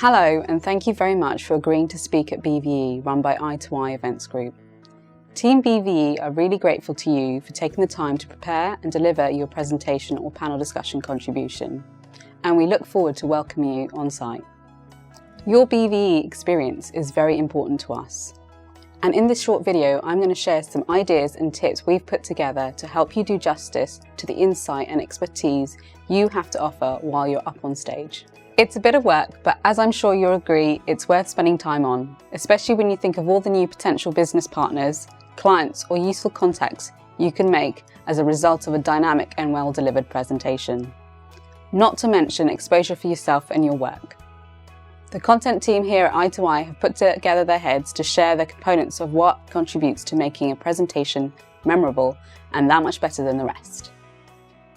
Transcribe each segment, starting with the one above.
Hello, and thank you very much for agreeing to speak at BVE, run by i2i Events Group. Team BVE are really grateful to you for taking the time to prepare and deliver your presentation or panel discussion contribution, and we look forward to welcoming you on site. Your BVE experience is very important to us, and in this short video I'm going to share some ideas and tips we've put together to help you do justice to the insight and expertise you have to offer while you're up on stage. It's a bit of work, but as I'm sure you'll agree, it's worth spending time on, especially when you think of all the new potential business partners, clients, or useful contacts you can make as a result of a dynamic and well-delivered presentation. Not to mention exposure for yourself and your work. The content team here at i2i have put together their heads to share the components of what contributes to making a presentation memorable and that much better than the rest.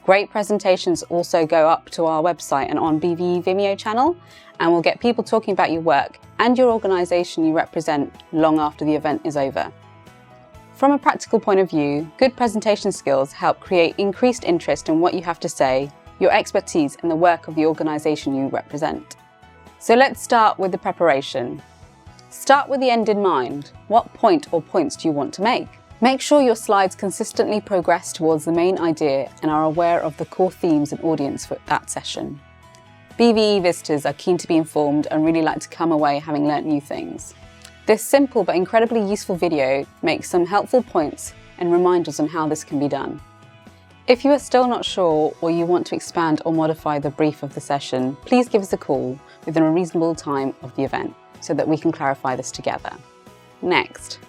Great presentations also go up to our website and on BVE Vimeo channel, and will get people talking about your work and your organisation you represent long after the event is over. From a practical point of view, good presentation skills help create increased interest in what you have to say, your expertise and the work of the organisation you represent. So let's start with the preparation. Start with the end in mind. What point or points do you want to make? Make sure your slides consistently progress towards the main idea and are aware of the core themes and audience for that session. BVE visitors are keen to be informed and really like to come away having learnt new things. This simple but incredibly useful video makes some helpful points and reminders on how this can be done. If you are still not sure or you want to expand or modify the brief of the session, please give us a call within a reasonable time of the event so that we can clarify this together. Next.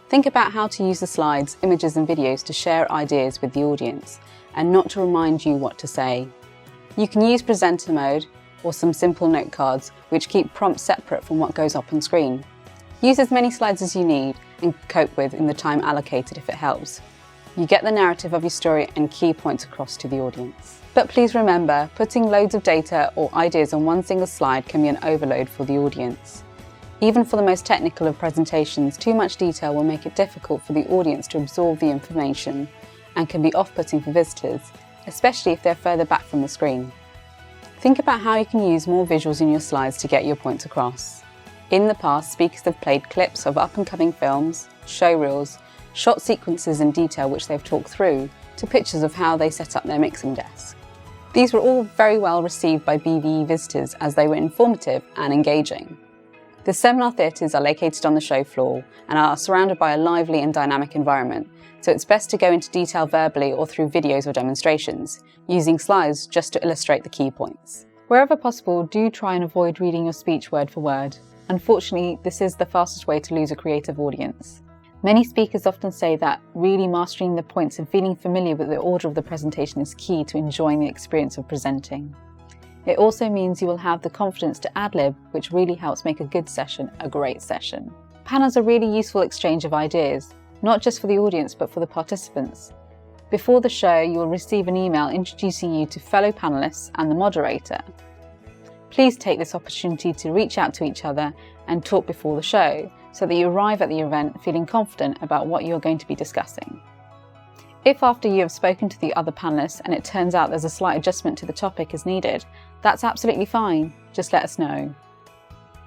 Think about how to use the slides, images and videos to share ideas with the audience and not to remind you what to say. You can use presenter mode or some simple note cards which keep prompts separate from what goes up on screen. Use as many slides as you need and cope with in the time allocated if it helps. You get the narrative of your story and key points across to the audience. But please remember, putting loads of data or ideas on one single slide can be an overload for the audience. Even for the most technical of presentations, too much detail will make it difficult for the audience to absorb the information and can be off-putting for visitors, especially if they're further back from the screen. Think about how you can use more visuals in your slides to get your points across. In the past, speakers have played clips of up-and-coming films, show reels, shot sequences in detail which they've talked through, to pictures of how they set up their mixing desk. These were all very well received by BVE visitors as they were informative and engaging. The seminar theatres are located on the show floor and are surrounded by a lively and dynamic environment, so it's best to go into detail verbally or through videos or demonstrations, using slides just to illustrate the key points. Wherever possible, do try and avoid reading your speech word for word. Unfortunately, this is the fastest way to lose a creative audience. Many speakers often say that really mastering the points and feeling familiar with the order of the presentation is key to enjoying the experience of presenting. It also means you will have the confidence to ad-lib, which really helps make a good session a great session. Panels are a really useful exchange of ideas, not just for the audience but for the participants. Before the show, you will receive an email introducing you to fellow panellists and the moderator. Please take this opportunity to reach out to each other and talk before the show, so that you arrive at the event feeling confident about what you're going to be discussing. If after you have spoken to the other panellists and it turns out there's a slight adjustment to the topic as needed, that's absolutely fine, just let us know.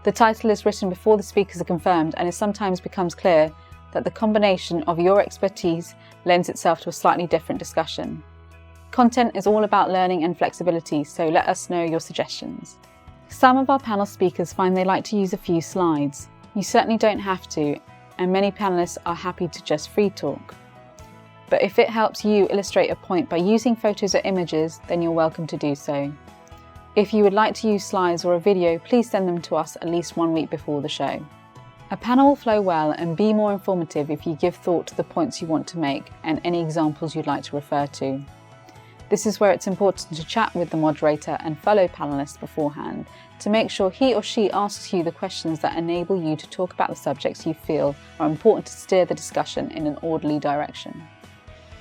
The title is written before the speakers are confirmed, and it sometimes becomes clear that the combination of your expertise lends itself to a slightly different discussion. Content is all about learning and flexibility, so let us know your suggestions. Some of our panel speakers find they like to use a few slides. You certainly don't have to, and many panellists are happy to just free talk. But if it helps you illustrate a point by using photos or images, then you're welcome to do so. If you would like to use slides or a video, please send them to us at least 1 week before the show. A panel will flow well and be more informative if you give thought to the points you want to make and any examples you'd like to refer to. This is where it's important to chat with the moderator and fellow panellists beforehand to make sure he or she asks you the questions that enable you to talk about the subjects you feel are important to steer the discussion in an orderly direction.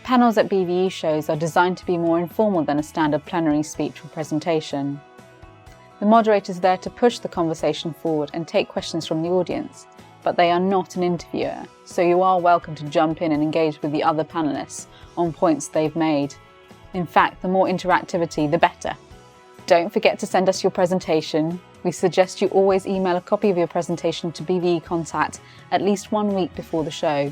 Panels at BVE shows are designed to be more informal than a standard plenary speech or presentation. The moderator is there to push the conversation forward and take questions from the audience, but they are not an interviewer, so you are welcome to jump in and engage with the other panellists on points they've made. In fact, the more interactivity, the better. Don't forget to send us your presentation, We suggest you always email a copy of your presentation to BVE Contact at least 1 week before the show.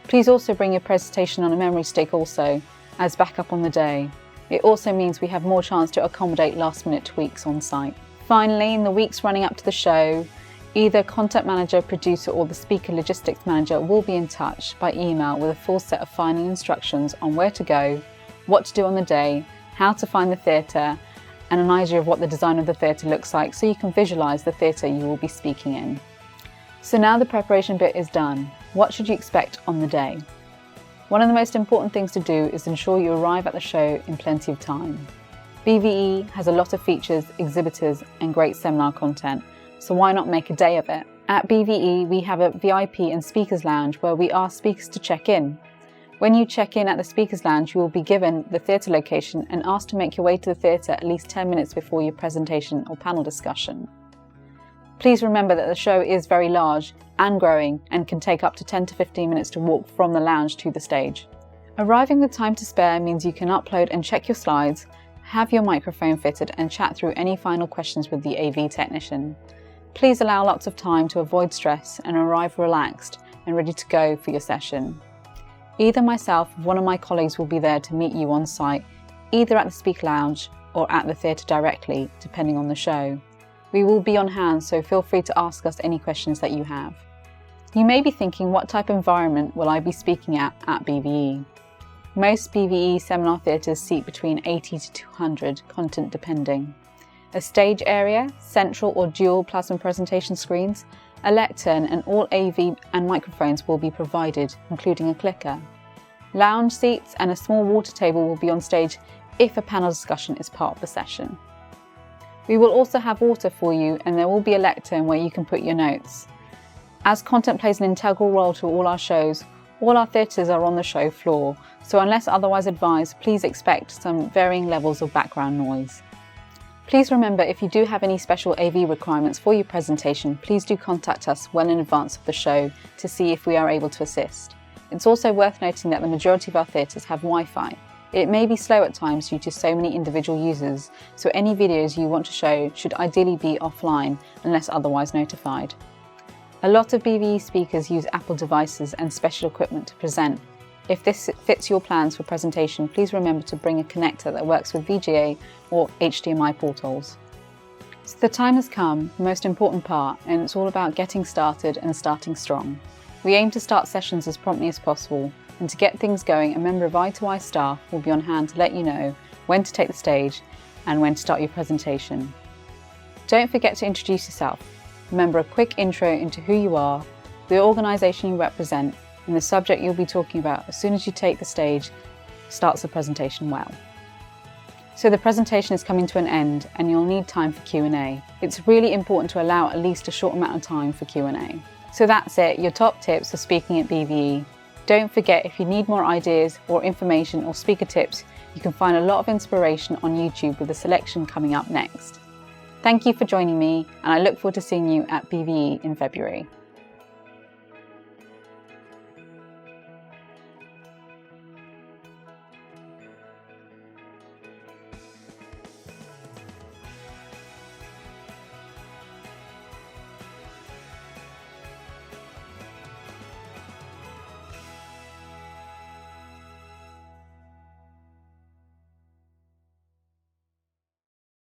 Please also bring your presentation on a memory stick as backup on the day. It also means we have more chance to accommodate last-minute tweaks on site. Finally, in the weeks running up to the show, either content manager, producer or the speaker logistics manager will be in touch by email with a full set of final instructions on where to go, what to do on the day, how to find the theatre, and an idea of what the design of the theatre looks like so you can visualise the theatre you will be speaking in. So now the preparation bit is done. What should you expect on the day? One of the most important things to do is ensure you arrive at the show in plenty of time. BVE has a lot of features, exhibitors and great seminar content, so why not make a day of it? At BVE we have a VIP and speakers lounge where we ask speakers to check in. When you check in at the speakers lounge, you will be given the theatre location and asked to make your way to the theatre at least 10 minutes before your presentation or panel discussion. Please remember that the show is very large and growing and can take up to 10 to 15 minutes to walk from the lounge to the stage. Arriving with time to spare means you can upload and check your slides, have your microphone fitted and chat through any final questions with the AV technician. Please allow lots of time to avoid stress and arrive relaxed and ready to go for your session. Either myself or one of my colleagues will be there to meet you on site, either at the speaker lounge or at the theatre directly, depending on the show. We will be on hand, so feel free to ask us any questions that you have. You may be thinking, what type of environment will I be speaking at BVE? Most BVE seminar theatres seat between 80 to 200, content depending. A stage area, central or dual plasma presentation screens, a lectern and all AV and microphones will be provided, including a clicker. Lounge seats and a small water table will be on stage if a panel discussion is part of the session. We will also have water for you and there will be a lectern where you can put your notes. As content plays an integral role to all our shows, all our theatres are on the show floor, so unless otherwise advised, please expect some varying levels of background noise. Please remember, if you do have any special AV requirements for your presentation, please do contact us well in advance of the show to see if we are able to assist. It's also worth noting that the majority of our theatres have Wi-Fi. It may be slow at times due to so many individual users, so any videos you want to show should ideally be offline unless otherwise notified. A lot of BVE speakers use Apple devices and special equipment to present. If this fits your plans for presentation, please remember to bring a connector that works with VGA or HDMI portals. So the time has come, the most important part, and it's all about getting started and starting strong. We aim to start sessions as promptly as possible, and to get things going, a member of i2i staff will be on hand to let you know when to take the stage and when to start your presentation. Don't forget to introduce yourself. Remember a quick intro into who you are, the organisation you represent, and the subject you'll be talking about as soon as you take the stage starts the presentation well. So the presentation is coming to an end and you'll need time for Q&A. It's really important to allow at least a short amount of time for Q&A. So that's it, your top tips for speaking at BVE. Don't forget, if you need more ideas or information or speaker tips, you can find a lot of inspiration on YouTube with a selection coming up next. Thank you for joining me, and I look forward to seeing you at BVE in February.